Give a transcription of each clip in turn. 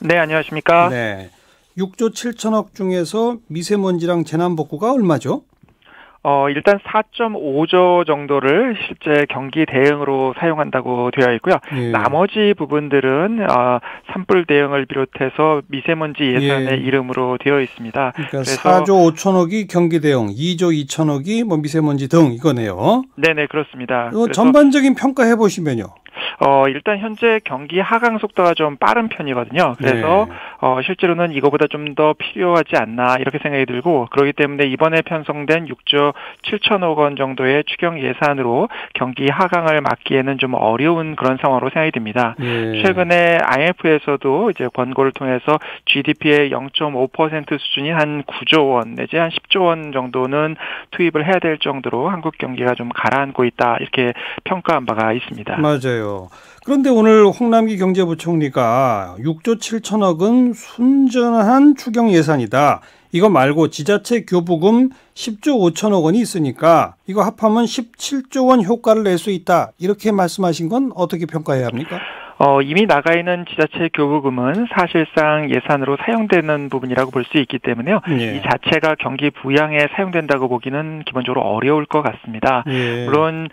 네, 안녕하십니까? 네. 6조 7천억 중에서 미세먼지랑 재난복구가 얼마죠? 일단 4.5조 정도를 실제 경기 대응으로 사용한다고 되어 있고요. 예. 나머지 부분들은 산불 대응을 비롯해서 미세먼지 예산의 예. 이름으로 되어 있습니다. 그러니까 그래서 4조 5천억이 경기 대응, 2조 2천억이 뭐 미세먼지 등 이거네요. 네네, 그렇습니다. 그래서 전반적인 평가해 보시면요. 일단 현재 경기 하강 속도가 좀 빠른 편이거든요. 그래서 네. 실제로는 이거보다 좀 더 필요하지 않나 이렇게 생각이 들고, 그렇기 때문에 이번에 편성된 6조 7천억 원 정도의 추경 예산으로 경기 하강을 막기에는 좀 어려운 그런 상황으로 생각이 듭니다. 예. 최근에 IMF에서도 이제 권고를 통해서 GDP의 0.5% 수준인 한 9조 원 내지 한 10조 원 정도는 투입을 해야 될 정도로 한국 경기가 좀 가라앉고 있다, 이렇게 평가한 바가 있습니다. 맞아요. 그런데 오늘 홍남기 경제부총리가 6조 7천억은 순전한 추경 예산이다. 이거 말고 지자체 교부금 10조 5천억 원이 있으니까 이거 합하면 17조 원 효과를 낼 수 있다. 이렇게 말씀하신 건 어떻게 평가해야 합니까? 이미 나가 있는 지자체 교부금은 사실상 예산으로 사용되는 부분이라고 볼 수 있기 때문에요. 예. 이 자체가 경기 부양에 사용된다고 보기는 기본적으로 어려울 것 같습니다. 예. 물론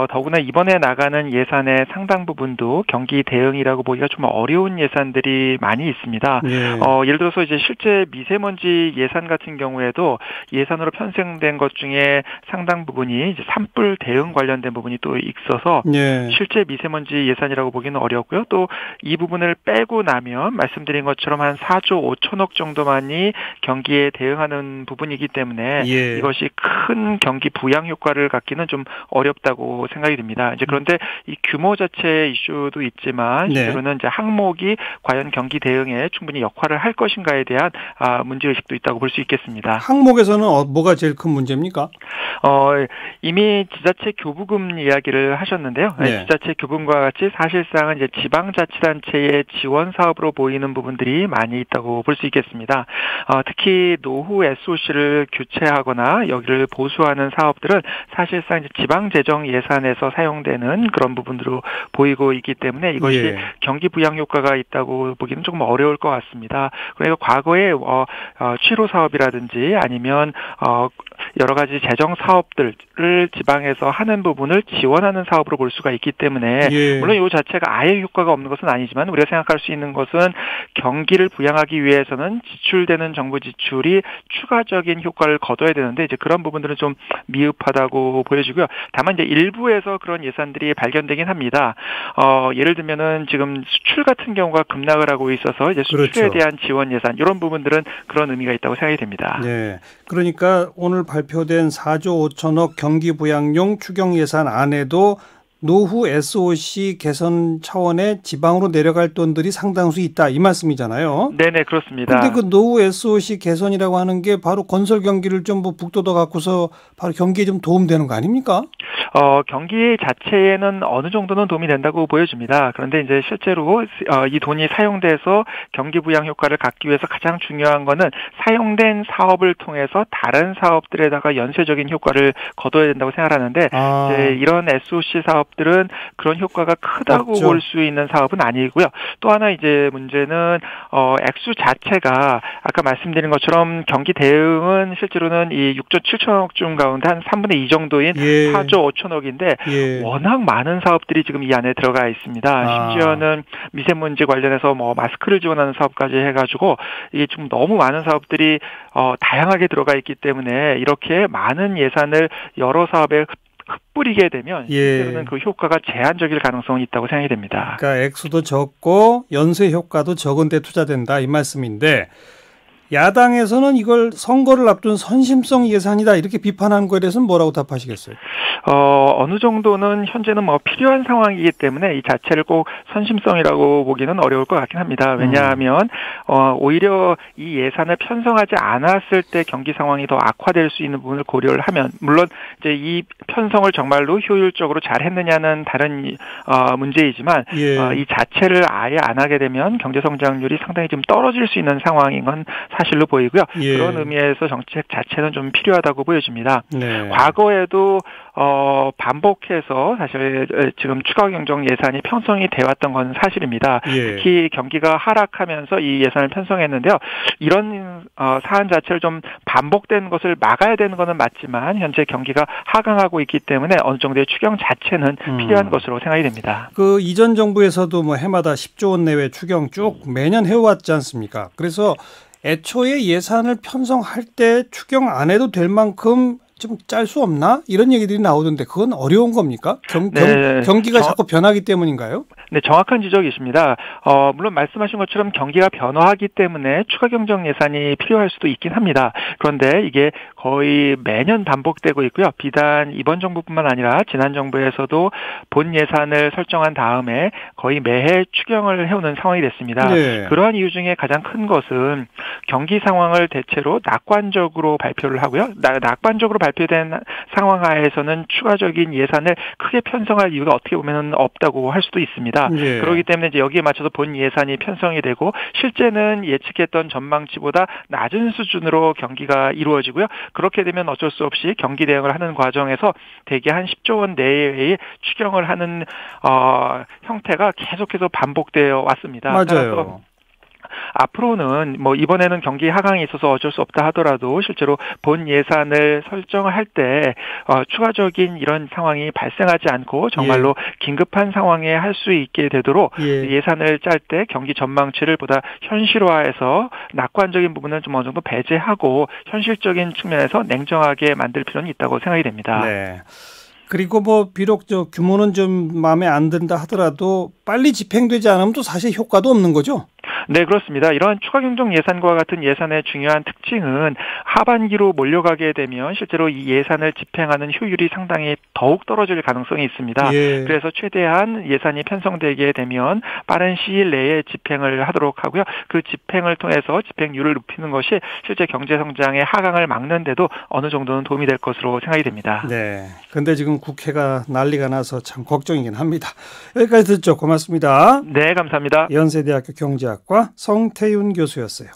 더구나 이번에 나가는 예산의 상당 부분도 경기 대응이라고 보기가 좀 어려운 예산들이 많이 있습니다. 예. 예를 들어서 이제 실제 미세먼지 예산 같은 경우에도 예산으로 편성된 것 중에 상당 부분이 이제 산불 대응 관련된 부분이 또 있어서 예. 실제 미세먼지 예산이라고 보기는 어렵고요. 또 이 부분을 빼고 나면 말씀드린 것처럼 한 4조 5천억 정도만이 경기에 대응하는 부분이기 때문에 예. 이것이 큰 경기 부양 효과를 갖기는 좀 어렵다고 생각이 듭니다. 이제 그런데 이 규모 자체의 이슈도 있지만 실제로는 이제 항목이 과연 경기 대응에 충분히 역할을 할 것인가에 대한 문제 의식도 있다고 볼 수 있겠습니다. 항목에서는 뭐가 제일 큰 문제입니까? 이미 지자체 교부금 이야기를 하셨는데요. 네. 지자체 교부금과 같이 사실상은 이제 지방자치단체의 지원 사업으로 보이는 부분들이 많이 있다고 볼 수 있겠습니다. 특히 노후 SOC를 교체하거나 여기를 보수하는 사업들은 사실상 이제 지방재정 예산에서 사용되는 그런 부분으로 보이고 있기 때문에 이것이 경기 부양 효과가 있다고 보기는 조금 어려울 것 같습니다. 그러니까 과거에 취로 사업이라든지 아니면 여러 가지 재정 사업들을 지방에서 하는 부분을 지원하는 사업으로 볼 수가 있기 때문에 물론 이 자체가 아예 효과가 없는 것은 아니지만 우리가 생각할 수 있는 것은 경기를 부양하기 위해서는 지출되는 정부 지출이 추가적인 효과를 거둬야 되는데 이제 그런 부분들은 좀 미흡하다고 보여지고요. 다만 이제 일부에서 그런 예산들이 발견되긴 합니다. 예를 들면은 지금 수출 같은 경우가 급락을 하고 있어서 이제 수출에 대한 지원 예산 이런 부분들은 그런 의미가 있다고 생각이 됩니다. 네. 그러니까 오늘 발표된 4조 5천억 경기부양용 추경 예산 안에도 노후 SOC 개선 차원의 지방으로 내려갈 돈들이 상당수 있다 이 말씀이잖아요. 네네, 그렇습니다. 그런데 그 노후 SOC 개선이라고 하는 게 바로 건설 경기를 좀 북돋아 갖고서 바로 경기에 좀 도움되는 거 아닙니까? 경기 자체에는 어느 정도는 도움이 된다고 보여집니다. 그런데 이제 실제로 이 돈이 사용돼서 경기 부양 효과를 갖기 위해서 가장 중요한 거는 사용된 사업을 통해서 다른 사업들에다가 연쇄적인 효과를 거둬야 된다고 생각하는데 이제 이런 SOC 사업들은 그런 효과가 크다고 볼 수 있는 사업은 아니고요. 또 하나 이제 문제는 액수 자체가 아까 말씀드린 것처럼 경기 대응은 실제로는 이 6조 7천억 중 가운데 한 3분의 2 정도인 4조 5천억인데 워낙 많은 사업들이 지금 이 안에 들어가 있습니다. 심지어는 미세먼지 관련해서 뭐 마스크를 지원하는 사업까지 해가지고 이게 지금 너무 많은 사업들이 다양하게 들어가 있기 때문에 이렇게 많은 예산을 여러 사업에 흩뿌리게 되면 실제로는 그 효과가 제한적일 가능성이 있다고 생각이 됩니다. 그러니까 액수도 적고 연쇄 효과도 적은데 투자된다 이 말씀인데 야당에서는 이걸 선거를 앞둔 선심성 예산이다 이렇게 비판한 거에 대해서는 뭐라고 답하시겠어요? 어느 정도는 현재는 뭐 필요한 상황이기 때문에 이 자체를 꼭 선심성이라고 보기는 어려울 것 같긴 합니다. 왜냐하면 오히려 이 예산을 편성하지 않았을 때 경기 상황이 더 악화될 수 있는 부분을 고려를 하면 물론 이제 이 편성을 정말로 효율적으로 잘 했느냐는 다른 문제이지만 이 자체를 아예 안 하게 되면 경제 성장률이 상당히 좀 떨어질 수 있는 상황인 건 사실로 보이고요. 예. 그런 의미에서 정책 자체는 좀 필요하다고 보여집니다. 네. 과거에도 반복해서 사실 지금 추가 경정 예산이 편성이 돼 왔던 건 사실입니다. 예. 특히 경기가 하락하면서 이 예산을 편성했는데요. 이런 사안 자체를 좀 반복되는 것을 막아야 되는 것은 맞지만 현재 경기가 하강하고 있기 때문에 어느 정도의 추경 자체는 필요한 것으로 생각이 됩니다. 그 이전 정부에서도 뭐 해마다 10조 원 내외 추경 쭉 매년 해왔지 않습니까? 그래서 애초에 예산을 편성할 때 추경 안 해도 될 만큼 좀 짤 수 없나? 이런 얘기들이 나오던데 그건 어려운 겁니까? 경기가 자꾸 변하기 때문인가요? 네, 정확한 지적이십니다. 물론 말씀하신 것처럼 경기가 변화하기 때문에 추가 경정 예산이 필요할 수도 있긴 합니다. 그런데 이게 거의 매년 반복되고 있고요. 비단 이번 정부뿐만 아니라 지난 정부에서도 본 예산을 설정한 다음에 거의 매해 추경을 해오는 상황이 됐습니다. 네. 그러한 이유 중에 가장 큰 것은 경기 상황을 대체로 낙관적으로 발표를 하고요. 낙관적으로 발표된 상황 하에서는 추가적인 예산을 크게 편성할 이유가 어떻게 보면 없다고 할 수도 있습니다. 예. 그렇기 때문에 이제 여기에 맞춰서 본 예산이 편성이 되고 실제는 예측했던 전망치보다 낮은 수준으로 경기가 이루어지고요. 그렇게 되면 어쩔 수 없이 경기 대응을 하는 과정에서 대개 한 10조 원 내외의 추경을 하는 형태가 계속해서 반복되어 왔습니다. 맞아요. 앞으로는 뭐 이번에는 경기 하강이 있어서 어쩔 수 없다 하더라도 실제로 본 예산을 설정할 때 추가적인 이런 상황이 발생하지 않고 정말로 긴급한 상황에 할 수 있게 되도록 예산을 짤 때 경기 전망치를 보다 현실화해서 낙관적인 부분은 좀 어느 정도 배제하고 현실적인 측면에서 냉정하게 만들 필요는 있다고 생각이 됩니다. 네. 그리고 뭐 비록 저 규모는 좀 마음에 안 든다 하더라도 빨리 집행되지 않으면 또 사실 효과도 없는 거죠? 네, 그렇습니다. 이러한 추가 경정 예산과 같은 예산의 중요한 특징은 하반기로 몰려가게 되면 실제로 이 예산을 집행하는 효율이 상당히 더욱 떨어질 가능성이 있습니다. 그래서 최대한 예산이 편성되게 되면 빠른 시일 내에 집행을 하도록 하고요. 그 집행을 통해서 집행률을 높이는 것이 실제 경제 성장의 하강을 막는 데도 어느 정도는 도움이 될 것으로 생각이 됩니다. 네. 근데 지금 국회가 난리가 나서 참 걱정이긴 합니다. 여기까지 듣죠. 고맙습니다. 네, 감사합니다. 연세대학교 경제학과 성태윤 교수였어요.